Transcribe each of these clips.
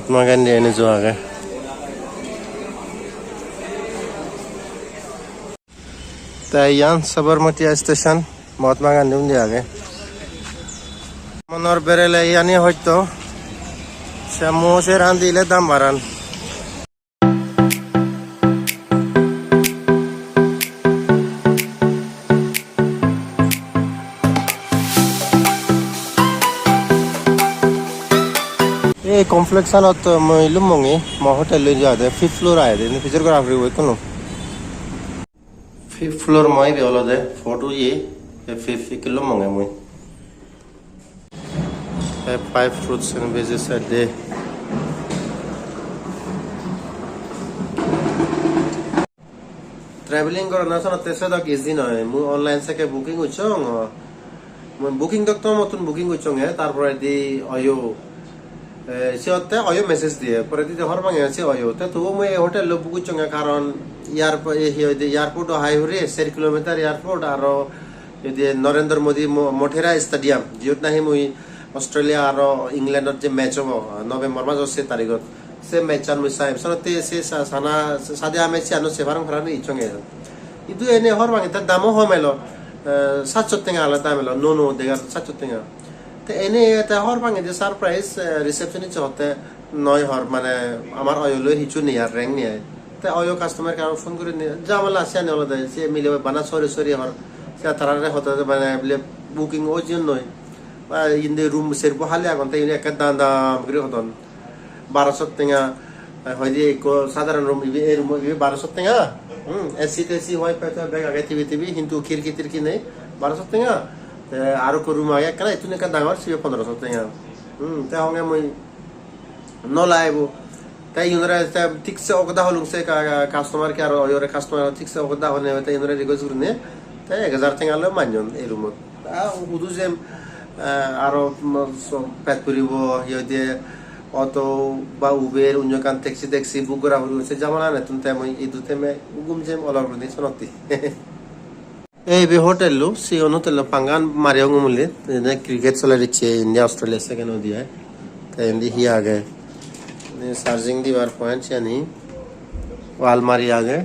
महात्मा गांधी ने जो आ गए तैयान सबरमती स्टेशन महात्मा गांधी उन्हें आ गए मनोर बेरेले यानी होइतो शमो से रांधी ले दाम बारान ये कॉम्प्लेक्स आना तो मैं लुम्बोंगे मैं होटल ले जाते 5th फ्लोर आए थे फिर को आफरी हुए कौन 5th फ्लोर मैं भी वाला थे फोटो ये 5th के लुम्बोंगे मैं 5 fruits and veggies a day travelling करना सना तेरे तक इजी ना है मैं ऑनलाइन से के बुकिंग उच्चोंग मैं बुकिंग तक तो मैं तुम बुकिंग उच्चोंग है तार पर दी आयो सियाते आयो मैसेज दिए पर दी हर मांगे से आयो तो मैं होटल लो बुक उच्चोंग है कारण एयरपोर्ट हाई हो रही 6 किलोमीटर एयरपोर्ट आरो ये नरेंद्र मोदी मोटेरा स्टेडियम जितना ही मुई ऑस्ट्रेलिया आरो इंग्लैंड जे मैच हो नवेम्बर में 10 तारीख से मैच आन मिसाइब सनते से साना सादे आमे सियानो से फारम खरानी इचोंगे इदु एने हर मांगे त दामो होमेलो 700 टेंगा आला दामेलो नो देगा 700 टेंगा ते एने त हर मांगे जे सरप्राइज रिसेप्शन होते नय हर माने আমার অয়লো হিচু নি আর র‍্যাং নি ते অয়ো কাস্টমার কে ফোন করে নি জামালা আসেন হলো দে সে মিলে বানা সরি হর সে তারারে হতে মানে বুকিং ও জন্য নয় ইন্দে রুম সের বহালে এখন তাই একটা দাম করে হতন 1200 টাকা হইদি কো সাধারণ রুম এই রুম 1200 টাকা এসি টেসি হয় পেটা ব্যাগ আগে টিভি কিন্তু খিড়কি তিরকি নেই 1200 টাকা আর কো রুম আগে কেন এতুনে কা দাম আর 1500 টাকা তে হঙ্গে মই ন লাইবো তাই ইনরা ঠিক সে ওকদা হলুম সে কাস্টমার কে আর ওরে কাস্টমার ঠিক সে ওকদা হনে তাই ইনরা রিগোজ করনে তাই 1000 টাকা লো মানজন এই রুম উদু যে আরো প্যাক করিব ইয়ে অটো বা উবের অন্যকান ট্যাক্সি বুক করা হচ্ছে জামানা না তুমি তেমন এই দুতে মে গুম জেম অলর করে দিছ নতি এই বে হোটেল লো সি হোটেল পাঙ্গান মারিও গুমলে ক্রিকেট চলে দিচ্ছে ইন্ডিয়া অস্ট্রেলিয়া সেকেন্ড দিয়া তাই ইন্দি হি আগে চার্জিং দিবার পয়েন্ট यानी আলমারি আগে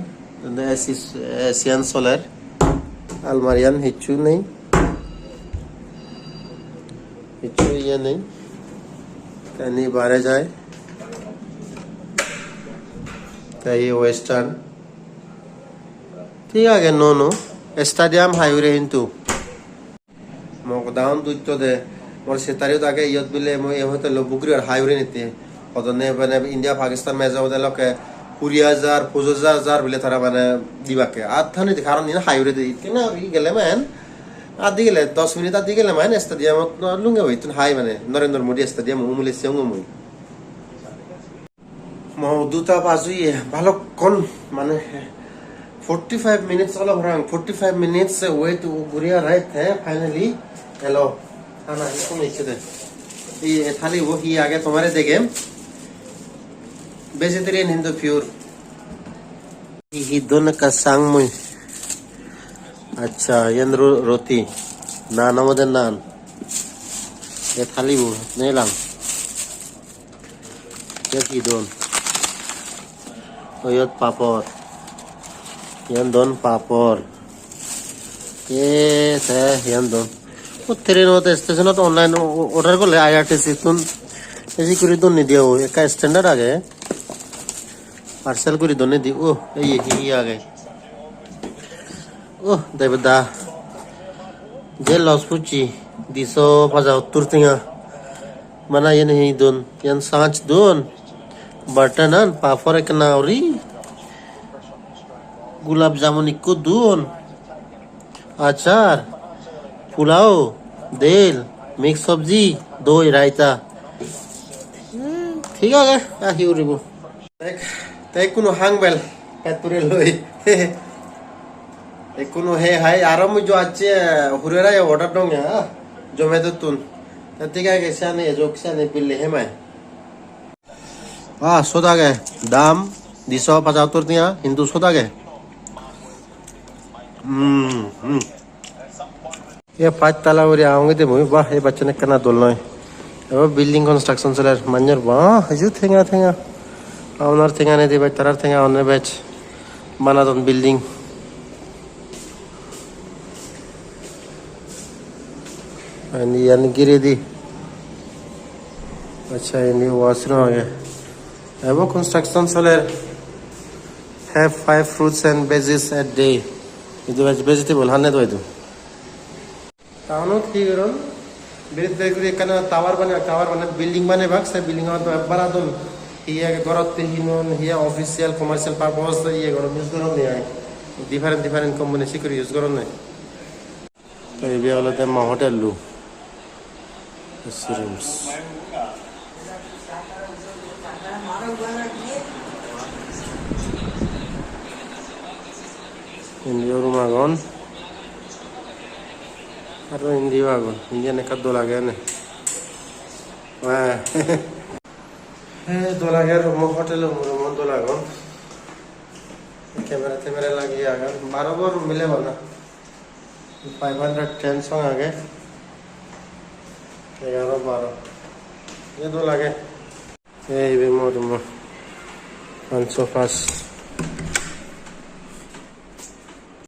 এশিয়ান সোলার আলমারিয়ান হিচু নেই ये नहीं कहीं बाहर जाए तो ये वेस्टर्न ठीक है नो स्टेडियम हाईवे हिंदू मकदाउन दूध दे मोर सेतारियो ताके यत बिले मो ये होते लो बुकरी और हाईवे नीति और तो ने बने इंडिया पाकिस्तान मैच होते लो के 20000 5000 बिले थारा बने दिवा के आधा नहीं दिखा रहा नहीं ना हाईवे दे इतना ये गले में आधी गले 10 मिनट आधी गले माने स्टेडियम लुंगे होई तुन हाई माने नरेंद्र मोदी स्टेडियम उमुले सेंगो मुई मो दुटा बाजू ये ভালো কোন মানে 45 मिनट्स वाला भरांग 45 मिनट्स से वेट गुरिया राइट है फाइनली हेलो खाना इसको नीचे दे ये थाली वो ही आगे तुम्हारे देखे वेजिटेरियन हिंदू प्योर ही दोनों का सांग मुई अच्छा ये रोटी नान मध्ये नान ये थाली वो नहीं लांग ये की दोन और ये पापड़ ये दोन पापड़ ये है ये दोन वो तेरे नोटे स्टेशन तो ऑनलाइन ऑर्डर को ले IRTC तुम ऐसी कुरी दोन नहीं दिया हो एक का स्टैंडर्ड आ गए पार्सल कुरी दोन नहीं दी ओ ये आ गए Oh, daripada dia los puji di so pasal turtinga mana yan hi don yan sanch don batanan pafor eknauri gulab jamun ikko don achar pulao del mix sabji doi raita ঠিক আছে আহি উৰিব তাই কোনো হাংবেল পেটপুরে লই কোনো হে হাই আরাম जो आज हुरेरा ये ऑर्डर दोंगे जोमेटो तुन ततिका के साने जोक्साने बिल्ले है मैं सोदा गए दाम 275 दिया हिंदू सोदा गए ये 5 ताला और आऊंगे ते मुई वाह ये बच्चे ने कना दोलना है building construction solar manyor ba haju thenga owner thenga ne dibai tarar thenga owner batch banadon building and yan gire di acha ini washroom age abo construction solar have 5 fruits and veggies a day idu vegetable hanne do idu taunot ki goron বিরিত বেগুরি এখানে tower বানে building বানে ভাগ সে building বানাদন হিয়া গরতে হিনন হিয়া official commercial purpose ইয়ে গরম use করন নি different company secure use করন নি তো এই বিয়ালতে মা হোটেল লু রুমস ইন্ডিয়া রুম আগুন Aro hindi wagon, hindi na kadolagan eh. Wah, dolagan rumah hotel rumah dolagan. Kamera lagi agar, barabar mile bana. 510 song आगे, 11-12. ये दो लगे, ये भी मोर 505.